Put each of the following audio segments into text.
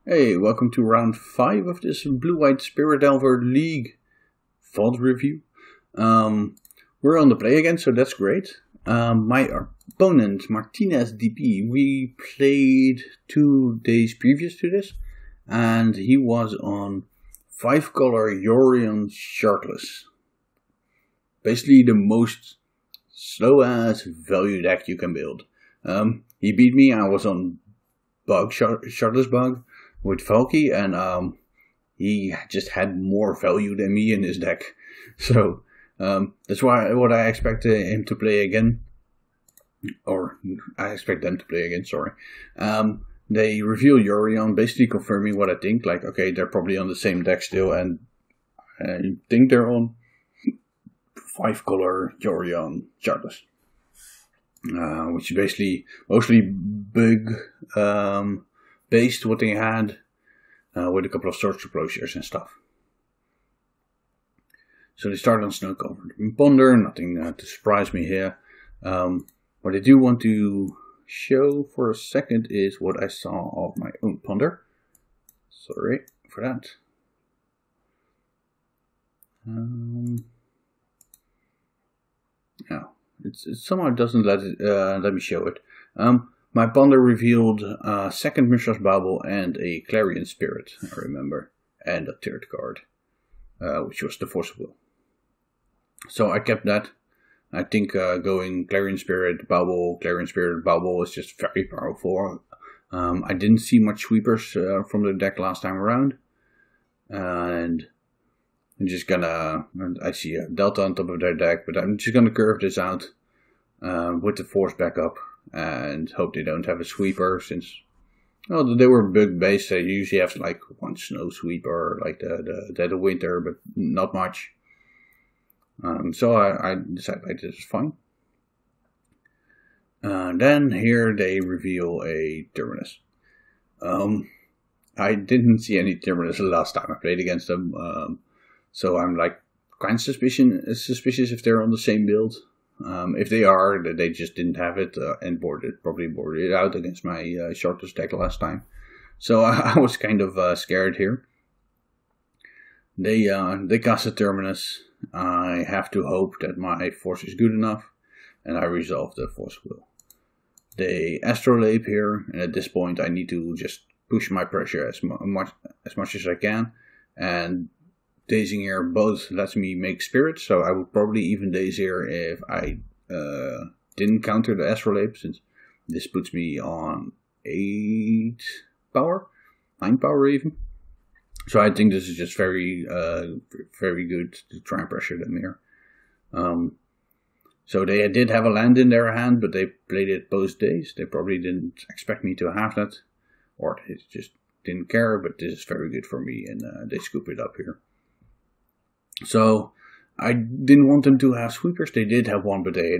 Hey, welcome to round 5 of this Blue-White Spirit Delver League VOD review. We're on the play again, so that's great. My opponent, Martinez DP, we played 2 days previous to this, and he was on 5-color Yorion Shardless. Basically the most slow-ass value deck you can build. He beat me. I was on Shardless Bug with Valky, and he just had more value than me in his deck. So that's what I expect him to play again. Or I expect them to play again, sorry. They reveal Yorion, basically confirming what I think. Like, okay, they're probably on the same deck still, and I think they're on 5-color Yorion Shardless. Which is basically mostly big based what they had, with a couple of search closures and stuff. So they start on Snow Covered Ponder, nothing to surprise me here. What I do want to show for a second is what I saw of my own Ponder. Sorry for that. No. It somehow doesn't let me show it. My Ponder revealed a second Mishra's Babel and a Clarion Spirit, I remember, and a third card, which was the Force of Will. So I kept that. I think going Clarion Spirit, Babel is just very powerful. I didn't see much sweepers from the deck last time around, and I'm just gonna, I see a Delta on top of their deck, but I'm just gonna curve this out with the Force backup and hope they don't have a sweeper, since, well, they were bug based. They usually have like one snow sweeper, like the Dead of Winter, but not much. So I decided like this is fine. Then here they reveal a Terminus. I didn't see any Terminus the last time I played against them. So I'm like kind of suspicious if they're on the same build. If they are, they just didn't have it and probably boarded it out against my Shardless deck last time. So I was kind of scared here. They cast a Terminus. I have to hope that my Force is good enough, and I resolve the Force Will. They Astrolabe here, and at this point I need to just push my pressure as much as I can, and Dazing here both lets me make spirits, so I would probably even Daze here if I didn't counter the Astrolabe, since this puts me on 8 power, 9 power even. So I think this is just very good to try and pressure them here. So they did have a land in their hand, but they played it post Daze. They probably didn't expect me to have that, or they just didn't care, but this is very good for me, and they scoop it up here. So I didn't want them to have sweepers. They did have one, but they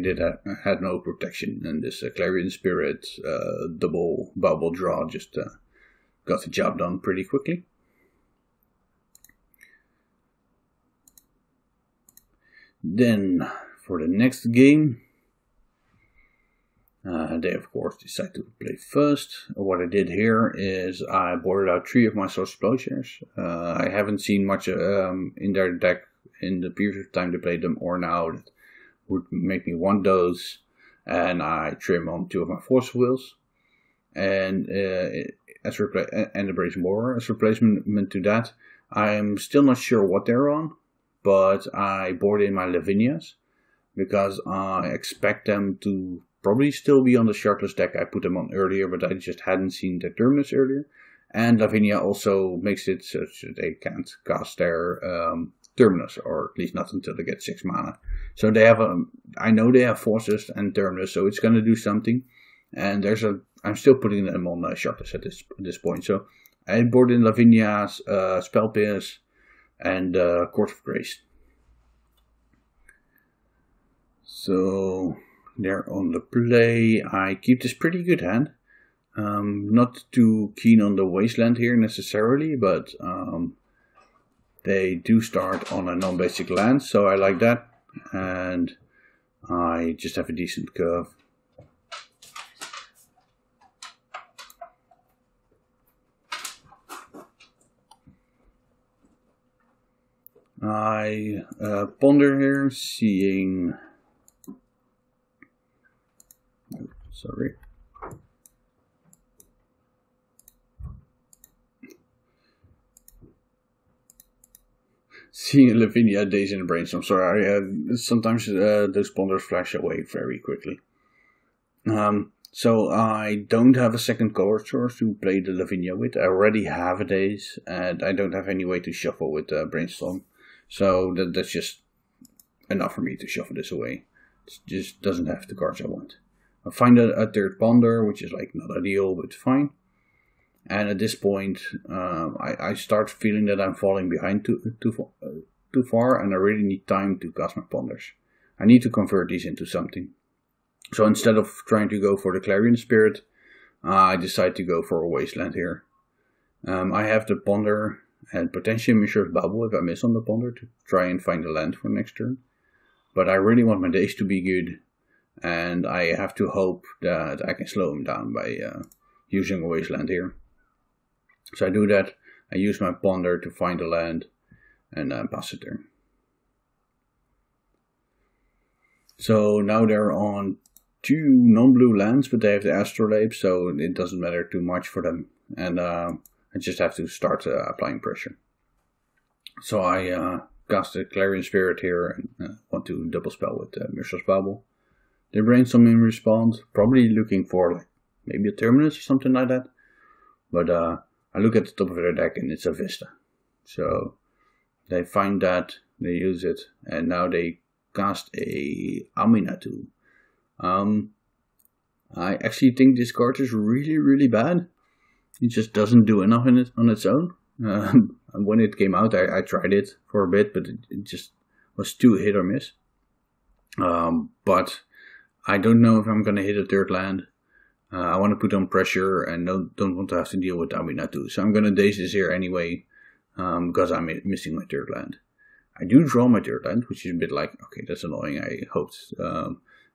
had no protection. And this Clarion Spirit double bubble draw just got the job done pretty quickly. Then for the next game, they of course decide to play first. What I did here is I boarded out 3 of my Source Explosives. I haven't seen much in their deck in the previous time they played them, or now that would make me want those, and I trim on 2 of my Force Wills, and as a Brazen Borer as replacement to that. I'm still not sure what they're on, but I board in my Lavinias because I expect them to probably still be on the Shardless deck I put them on earlier, but I just hadn't seen the Terminus earlier. And Lavinia also makes it so they can't cast their Terminus, or at least not until they get 6 mana. So they have I know they have Forces and Terminus, so it's going to do something. And I'm still putting them on Shardless at this point. So I board in Lavinia's, Spell Pierce, and Court of Grace. So they're on the play. I keep this pretty good hand. Not too keen on the Wasteland here necessarily, but they do start on a non-basic land, so I like that. And I just have a decent curve. I ponder here, seeing. Sorry. Seeing Lavinia days in the brainstorm. Sorry, sometimes those ponders flash away very quickly. So I don't have a second color source to play the Lavinia with. I already have a daze, and I don't have any way to shuffle with brainstorm. So that's just enough for me to shuffle this away. It just doesn't have the cards I want. I find a third ponder, which is like not ideal, but fine. And at this point, I start feeling that I'm falling behind too far, and I really need time to cast my ponders. I need to convert these into something. So instead of trying to go for the Clarion Spirit, I decide to go for a Wasteland here. I have the ponder and potentially Mishra's Bubble if I miss on the ponder to try and find a land for next turn. But I really want my days to be good, and I have to hope that I can slow him down by using a Wasteland here. So I do that, I use my ponder to find a land and pass it there. So now they're on 2 non-blue lands, but they have the Astrolabe, so it doesn't matter too much for them. And I just have to start applying pressure. So I cast a Clarion Spirit here and want to double spell with Mishra's Bubble. They brainstorm in response, probably looking for like maybe a Terminus or something like that. But I look at the top of their deck and it's a Vista. So they find that, they use it, and now they cast a Aminatu. I actually think this card is really bad. It just doesn't do enough on its own. When it came out, I tried it for a bit, but it just was too hit or miss. But I don't know if I'm going to hit a third land. I want to put on pressure and don't want to have to deal with Aminatu. So I'm going to daze this here anyway, because I'm missing my third land. I do draw my third land, which is a bit like, okay, that's annoying. I hoped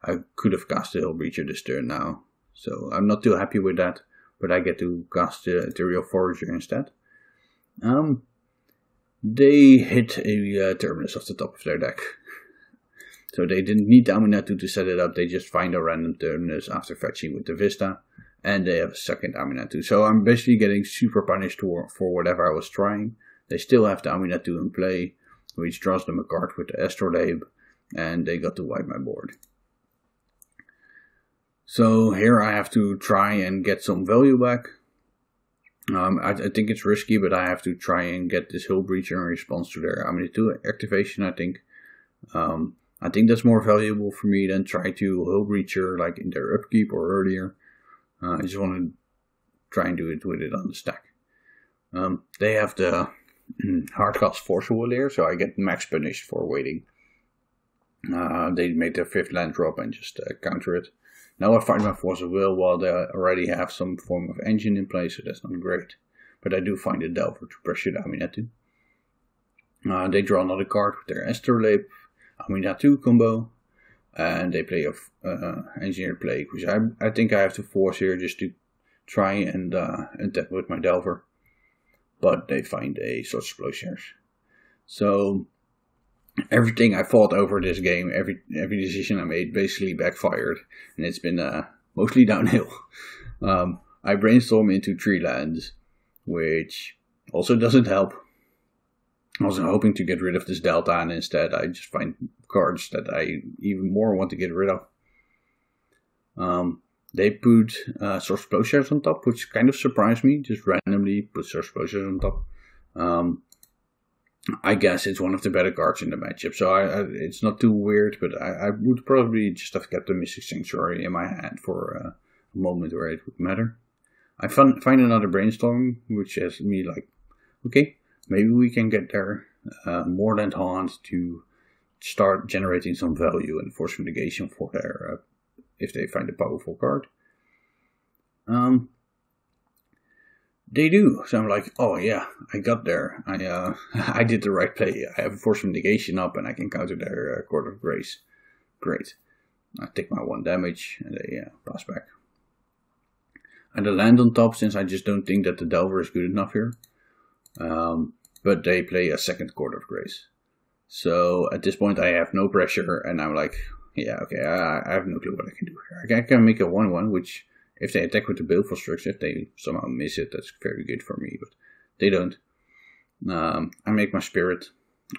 I could have cast the Hellbreacher this turn now. So I'm not too happy with that, but I get to cast the Ethereal Forager instead. They hit a Terminus off the top of their deck. So they didn't need Aminatu to set it up, they just find a random Terminus after fetching with the Vista, and they have a second Aminatu. So I'm basically getting super punished for whatever I was trying. They still have the Aminatu in play, which draws them a card with the Astrolabe, and they got to wipe my board. So here I have to try and get some value back. I think it's risky, but I have to try and get this Hellbreacher in response to their Aminatu activation, I think. I think that's more valuable for me than try to Hellbreacher like in their upkeep or earlier. I just want to try and do it with it on the stack. They have the Hardcast Force Will here, so I get max punished for waiting. They made their 5th land drop and just counter it. Now I find my Force of Will while they already have some form of engine in place, so that's not great. But I do find a Delver to pressure the Aminatu. They draw another card with their Astrolabe, Aminatu combo, and they play a Engineered Plague, which I think I have to force here just to try and attack with my Delver. But they find a Swords of Plowshares. So everything I fought over this game, every decision I made basically backfired, and it's been mostly downhill. I brainstorm into 3 lands, which also doesn't help. I was hoping to get rid of this Delta, and instead I just find cards that I even more want to get rid of. They put Swords of Plowshares on top, which kind of surprised me. Just randomly put Swords of Plowshares on top. I guess it's one of the better cards in the matchup, so it's not too weird, but I would probably just have kept the Mystic Sanctuary in my hand for a moment where it would matter. I find another Brainstorm, which has me like, okay, maybe we can get their Moorland Haunt to start generating some value and force negation for their, if they find a powerful card. They do, so I'm like, oh yeah, I got there. I did the right play. I have a force of negation up and I can counter their Court of Grace. Great. I take my 1 damage and they pass back. And the land on top, since I just don't think that the Delver is good enough here. But they play a second Court of Grace. So at this point I have no pressure, and I'm like, yeah, okay, I have no clue what I can do here. I can make a 1/1, which if they attack with the Baleful Structure, if they somehow miss it, that's very good for me, but they don't. I make my Spirit,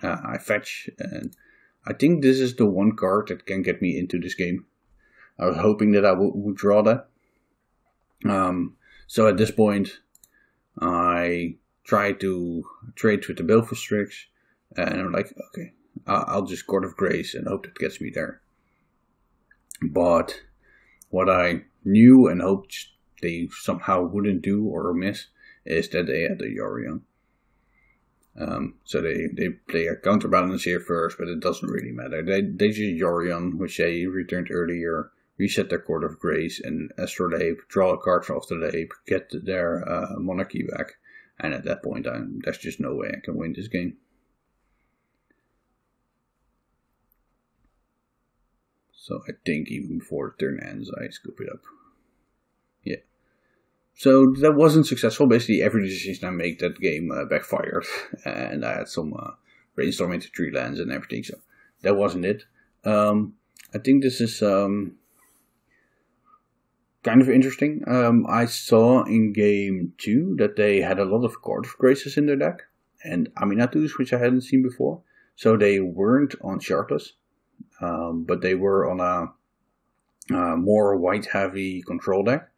I fetch, and I think this is the one card that can get me into this game. I was hoping that I would draw that. So at this point, I try to trade with the Baleful Strix, and I'm like, okay, I'll just Court of Grace and hope that gets me there. But what I knew and hoped they somehow wouldn't do or miss is that they had a Yorion. So they play a counterbalance here first, but it doesn't really matter. They just Yorion, which they returned earlier, reset their Court of Grace and Astrolabe, draw a card off the Labe, get their Monarchy back, and at that point there's just no way I can win this game. So I think even before the turn ends, I scoop it up. Yeah. So that wasn't successful. Basically, every decision I make that game backfired. And I had some brainstorming into 3 lands and everything. So that wasn't it. I think this is kind of interesting. I saw in game 2 that they had a lot of Court of Graces in their deck. And Aminatus, which I hadn't seen before. So they weren't on Shardless. But they were on a more white-heavy control deck,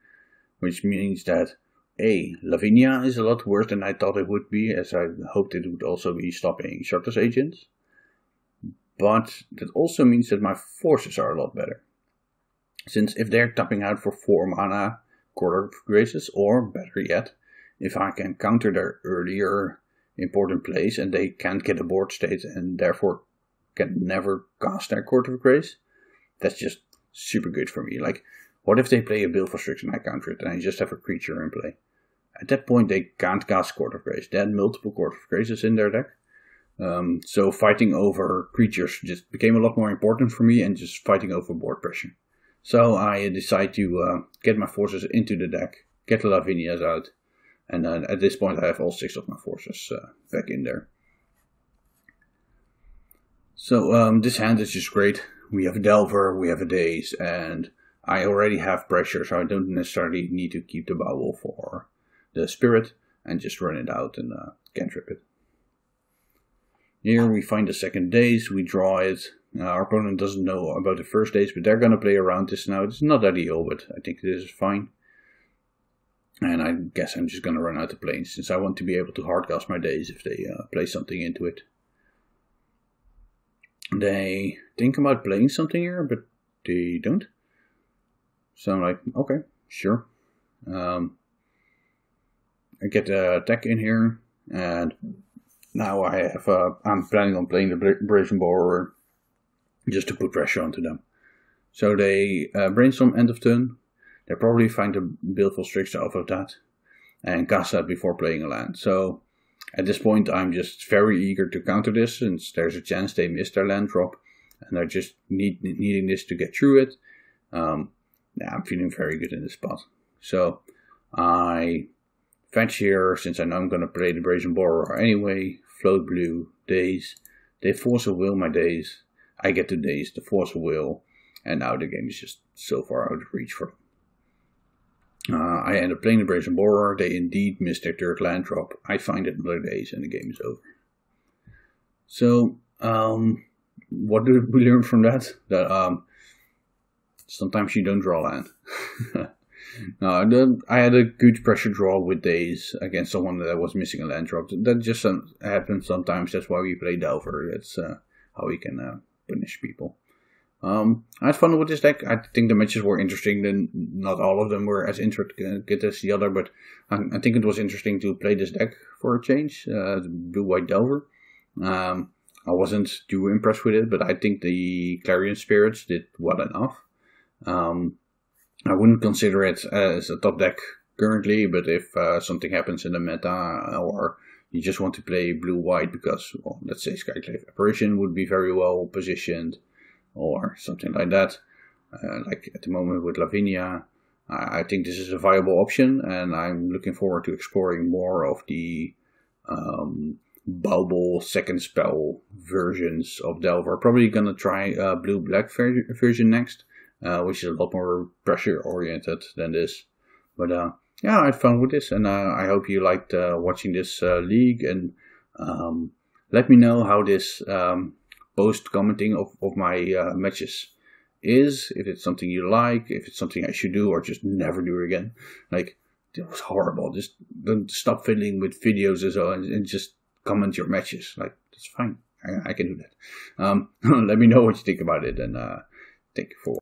which means that Lavinia is a lot worse than I thought it would be, as I hoped it would also be stopping Shardless agents. But that also means that my forces are a lot better, since if they're tapping out for 4 mana Court of Graces, or better yet, if I can counter their earlier important plays and they can't get a board state and therefore can never cast their Court of Grace, that's just super good for me. Like, what if they play a Baleful Strix and I counter it and I just have a creature in play? At that point they can't cast Court of Grace. They had multiple Court of Graces in their deck. So fighting over creatures just became a lot more important for me, and just fighting over board pressure. So I decide to get my forces into the deck, get the Lavinias out, and at this point I have all 6 of my forces back in there. So this hand is just great. We have a Delver, we have a Daze, and I already have pressure, so I don't necessarily need to keep the Bowel for the Spirit, and just run it out and cantrip it. Here we find the second Daze, we draw it. Our opponent doesn't know about the first Daze, but they're going to play around this now. It's not ideal, but I think this is fine. And I guess I'm just going to run out of planes, since I want to be able to hardcast my Daze if they play something into it. They think about playing something here, but they don't. So I'm like, okay, sure. I get the attack in here, and now I have. I'm planning on playing the Brazen Borrower just to put pressure onto them. So they brainstorm end of turn. They probably find a Baleful Strix off of that and cast that before playing a land. So at this point, I'm just very eager to counter this, since there's a chance they miss their land drop, and they're just needing this to get through it. Yeah, I'm feeling very good in this spot. So I fetch here, since I know I'm going to play the Brazen Borrower anyway. Float blue, Daze. They force a will my Daze. I get to Daze, the force a will, and now the game is just so far out of reach for them. I end up playing the Brazen Borrower. They indeed miss their 3rd land drop. I find it another Daze, and the game is over. So, what did we learn from that? That sometimes you don't draw land. No, I had a good pressure draw with Daze against someone that was missing a land drop. That just happens sometimes. That's why we play Delver. That's how we can punish people. I had fun with this deck. I think the matches were interesting. Then not all of them were as interesting as the other, but I think it was interesting to play this deck for a change. Blue-white Delver. I wasn't too impressed with it, but I think the Clarion Spirits did well enough. I wouldn't consider it as a top deck currently, but if something happens in the meta, or you just want to play blue-white because, well, let's say Skyclave Apparition would be very well positioned, or something like that, like at the moment with Lavinia, I think this is a viable option, and I'm looking forward to exploring more of the bubble second spell versions of Delver. Probably gonna try blue-black version next, which is a lot more pressure oriented than this. But yeah, I had fun with this, and I hope you liked watching this league, and let me know how this post commenting of my matches is, if it's something you like, if it's something I should do or just never do again. Like, it was horrible. Just don't stop fiddling with videos as well, and just comment your matches. Like, that's fine. I can do that. Let me know what you think about it, and thank you for watching.